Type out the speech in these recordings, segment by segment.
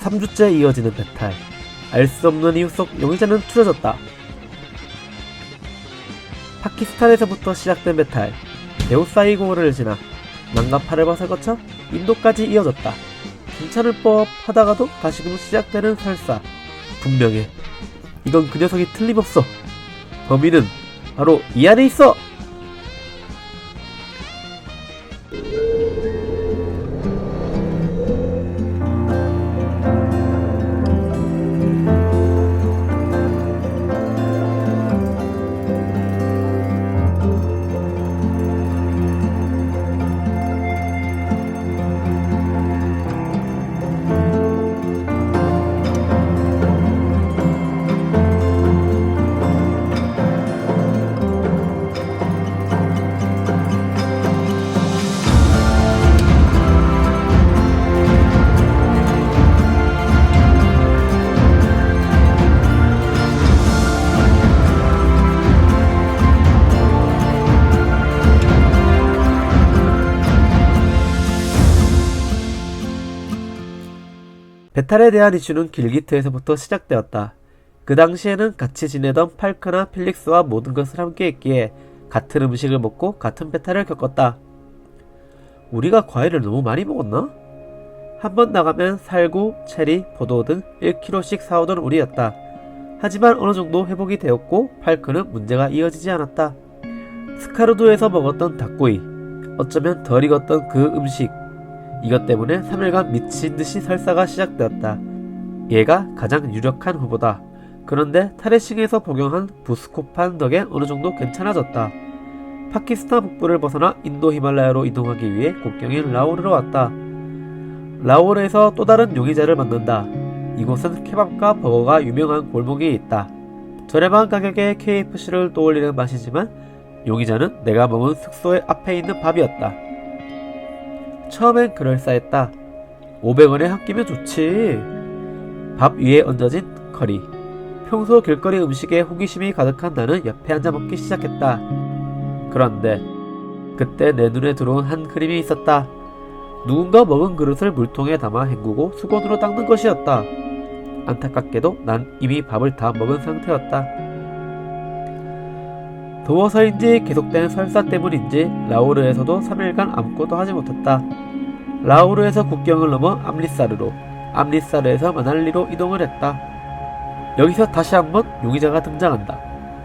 3주째 이어지는 배탈. 알 수 없는 이유 속 용의자는 추려졌다. 파키스탄에서부터 시작된 배탈. 데우사이고를 지나 남과 파르바를 거쳐 인도까지 이어졌다. 괜찮을 법 하다가도 다시금 시작되는 설사. 분명해. 이건 그 녀석이 틀림없어. 범인은 바로 이 안에 있어! 배탈에 대한 이슈는 길기트에서부터 시작되었다. 그 당시에는 같이 지내던 팔크나 필릭스와 모든 것을 함께 했기에 같은 음식을 먹고 같은 배탈을 겪었다. 우리가 과일을 너무 많이 먹었나? 한번 나가면 살구, 체리, 포도 등 1kg씩 사오던 우리였다. 하지만 어느 정도 회복이 되었고 팔크는 문제가 이어지지 않았다. 스카르도에서 먹었던 닭구이, 어쩌면 덜 익었던 그 음식, 이것 때문에 3일간 미친듯이 설사가 시작되었다. 얘가 가장 유력한 후보다. 그런데 타레싱에서 복용한 부스코판 덕에 어느정도 괜찮아졌다. 파키스탄 북부를 벗어나 인도 히말라야로 이동하기 위해 국경인 라오르로 왔다. 라오르에서 또 다른 용의자를 만난다. 이곳은 케밥과 버거가 유명한 골목이 있다. 저렴한 가격에 KFC를 떠올리는 맛이지만 용의자는 내가 머문 숙소의 앞에 있는 밥이었다. 처음엔 그럴싸했다. 500원에 한 끼면 좋지. 밥 위에 얹어진 커리. 평소 길거리 음식에 호기심이 가득한 나는 옆에 앉아 먹기 시작했다. 그런데 그때 내 눈에 들어온 한 그림이 있었다. 누군가 먹은 그릇을 물통에 담아 헹구고 수건으로 닦는 것이었다. 안타깝게도 난 이미 밥을 다 먹은 상태였다. 더워서인지 계속된 설사 때문인지 라오르에서도 3일간 아무것도 하지 못했다. 라오르에서 국경을 넘어 암리사르로, 암리사르에서 마날리로 이동을 했다. 여기서 다시 한번 용의자가 등장한다.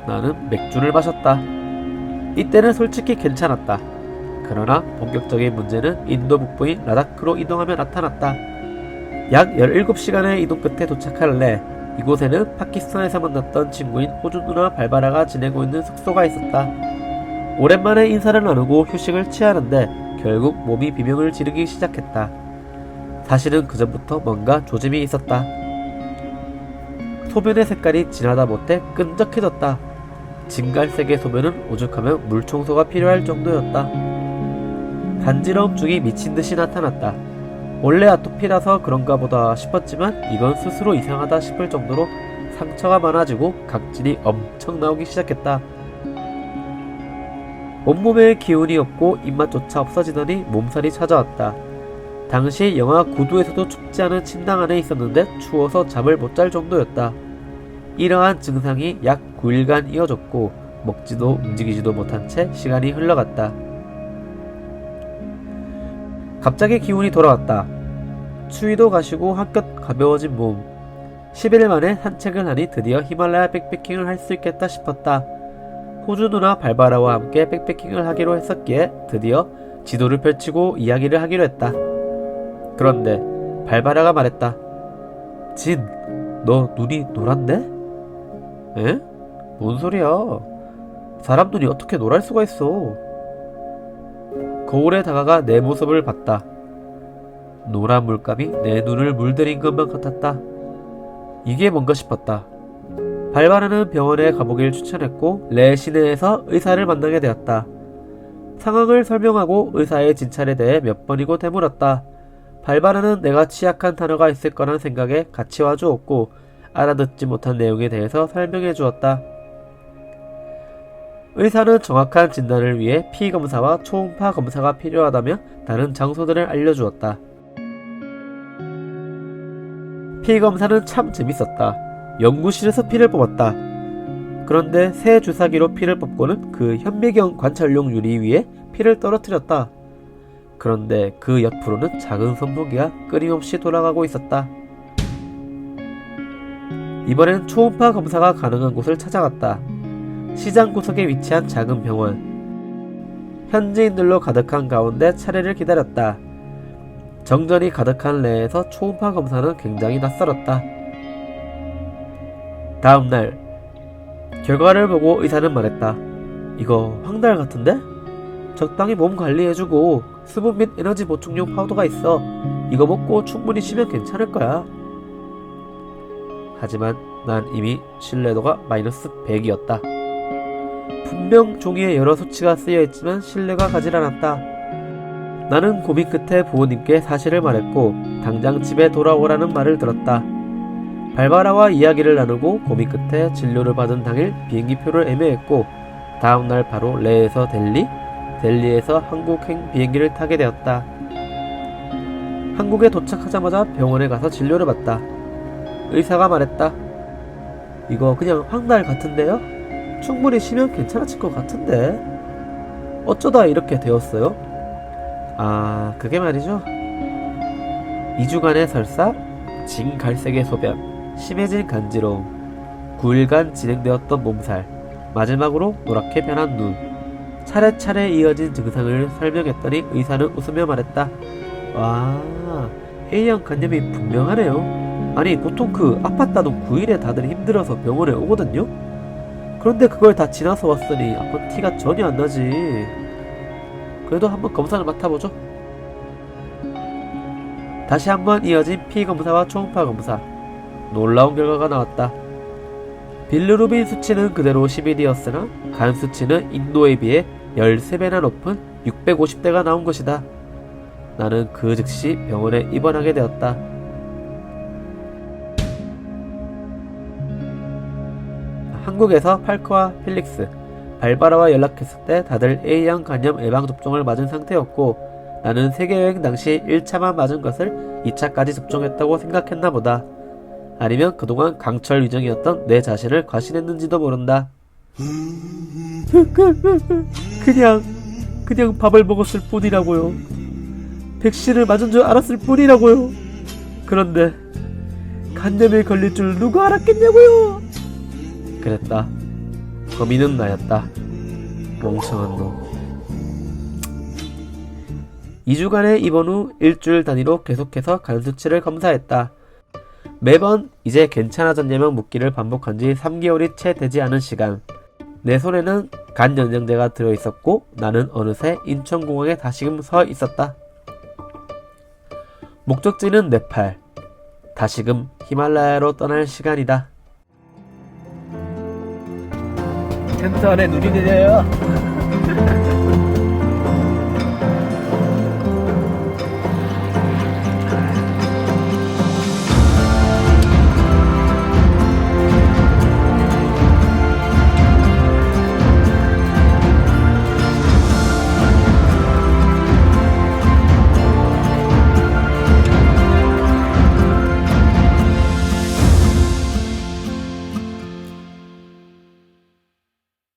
나는 맥주를 마셨다. 이때는 솔직히 괜찮았다. 그러나 본격적인 문제는 인도 북부인 라다크로 이동하며 나타났다. 약 17시간의 이동 끝에 도착할래. 이곳에는 파키스탄에서 만났던 친구인 호주 누나 발바라가 지내고 있는 숙소가 있었다. 오랜만에 인사를 나누고 휴식을 취하는데 결국 몸이 비명을 지르기 시작했다. 사실은 그전부터 뭔가 조짐이 있었다. 소변의 색깔이 진하다 못해 끈적해졌다. 진갈색의 소변은 오죽하면 물청소가 필요할 정도였다. 간지러움 중이 미친듯이 나타났다. 원래 아토피라서 그런가 보다 싶었지만 이건 스스로 이상하다 싶을 정도로 상처가 많아지고 각질이 엄청 나오기 시작했다. 온몸에 기운이 없고 입맛조차 없어지더니 몸살이 찾아왔다. 당시 영하 9도에서도 춥지 않은 침당 안에 있었는데 추워서 잠을 못 잘 정도였다. 이러한 증상이 약 9일간 이어졌고 먹지도 움직이지도 못한 채 시간이 흘러갔다. 갑자기 기운이 돌아왔다. 추위도 가시고 한껏 가벼워진 몸. 10일 만에 산책을 하니 드디어 히말라야 백패킹을 할 수 있겠다 싶었다. 호주 누나 발바라와 함께 백패킹을 하기로 했었기에 드디어 지도를 펼치고 이야기를 하기로 했다. 그런데 발바라가 말했다. 진, 너 눈이 노란데? 에? 뭔 소리야? 사람 눈이 어떻게 노랄 수가 있어? 거울에 다가가 내 모습을 봤다. 노란 물감이 내 눈을 물들인 것만 같았다. 이게 뭔가 싶었다. 발바라는 병원에 가보길 추천했고 레 시내에서 의사를 만나게 되었다. 상황을 설명하고 의사의 진찰에 대해 몇 번이고 되물었다. 발바라는 내가 취약한 단어가 있을 거란 생각에 같이 와주었고 알아듣지 못한 내용에 대해서 설명해 주었다. 의사는 정확한 진단을 위해 피검사와 초음파 검사가 필요하다며 다른 장소들을 알려주었다. 피 검사는 참 재밌었다. 연구실에서 피를 뽑았다. 그런데 새 주사기로 피를 뽑고는 그 현미경 관찰용 유리 위에 피를 떨어뜨렸다. 그런데 그 옆으로는 작은 선풍기가 끊임없이 돌아가고 있었다. 이번엔 초음파 검사가 가능한 곳을 찾아갔다. 시장 구석에 위치한 작은 병원. 현지인들로 가득한 가운데 차례를 기다렸다. 정전이 가득한 내에서 초음파 검사는 굉장히 낯설었다. 다음날 결과를 보고 의사는 말했다. 이거 황달 같은데? 적당히 몸 관리해주고 수분 및 에너지 보충용 파우더가 있어. 이거 먹고 충분히 쉬면 괜찮을 거야. 하지만 난 이미 신뢰도가 마이너스 100이었다. 분명 종이에 여러 수치가 쓰여있지만 신뢰가 가질 않았다. 나는 고민 끝에 부모님께 사실을 말했고 당장 집에 돌아오라는 말을 들었다. 발바라와 이야기를 나누고 고민 끝에 진료를 받은 당일 비행기표를 애매했고 다음날 바로 레에서 델리, 델리에서 한국행 비행기를 타게 되었다. 한국에 도착하자마자 병원에 가서 진료를 받다. 의사가 말했다. 이거 그냥 황달 같은데요? 충분히 쉬면 괜찮아질 것 같은데 어쩌다 이렇게 되었어요? 아, 그게 말이죠. 2주간의 설사, 진갈색의 소변, 심해진 간지러움, 9일간 진행되었던 몸살, 마지막으로 노랗게 변한 눈, 차례차례 이어진 증상을 설명했더니 의사는 웃으며 말했다. 와, A형 간염이 분명하네요. 아니, 보통 그 아팠다던 9일에 다들 힘들어서 병원에 오거든요? 그런데 그걸 다 지나서 왔으니 아픈 티가 전혀 안 나지. 그래도 한번 검사를 맡아보죠. 다시 한번 이어진 피검사와 초음파 검사. 놀라운 결과가 나왔다. 빌루루빈 수치는 그대로 11이었으나 간 수치는 인도에 비해 13배나 높은 650대가 나온 것이다. 나는 그 즉시 병원에 입원하게 되었다. 한국에서 팔크와 펠릭스, 발바라와 연락했을 때 다들 A형 간염 예방접종을 맞은 상태였고 나는 세계여행 당시 1차만 맞은 것을 2차까지 접종했다고 생각했나 보다. 아니면 그동안 강철 위정이었던 내 자신을 과신했는지도 모른다. 그냥 밥을 먹었을 뿐이라고요. 백신을 맞은 줄 알았을 뿐이라고요. 그런데 간염에 걸릴 줄 누가 알았겠냐고요. 그랬다. 범인은 나였다. 멍청한 놈. 2주간의 입원 후 일주일 단위로 계속해서 간 수치를 검사했다. 매번 이제 괜찮아졌냐면 묻기를 반복한 지 3개월이 채 되지 않은 시간. 내 손에는 간 영양제가 들어있었고 나는 어느새 인천공항에 다시금 서 있었다. 목적지는 네팔. 다시금 히말라야로 떠날 시간이다. 텐트 안에 눈이 내려요.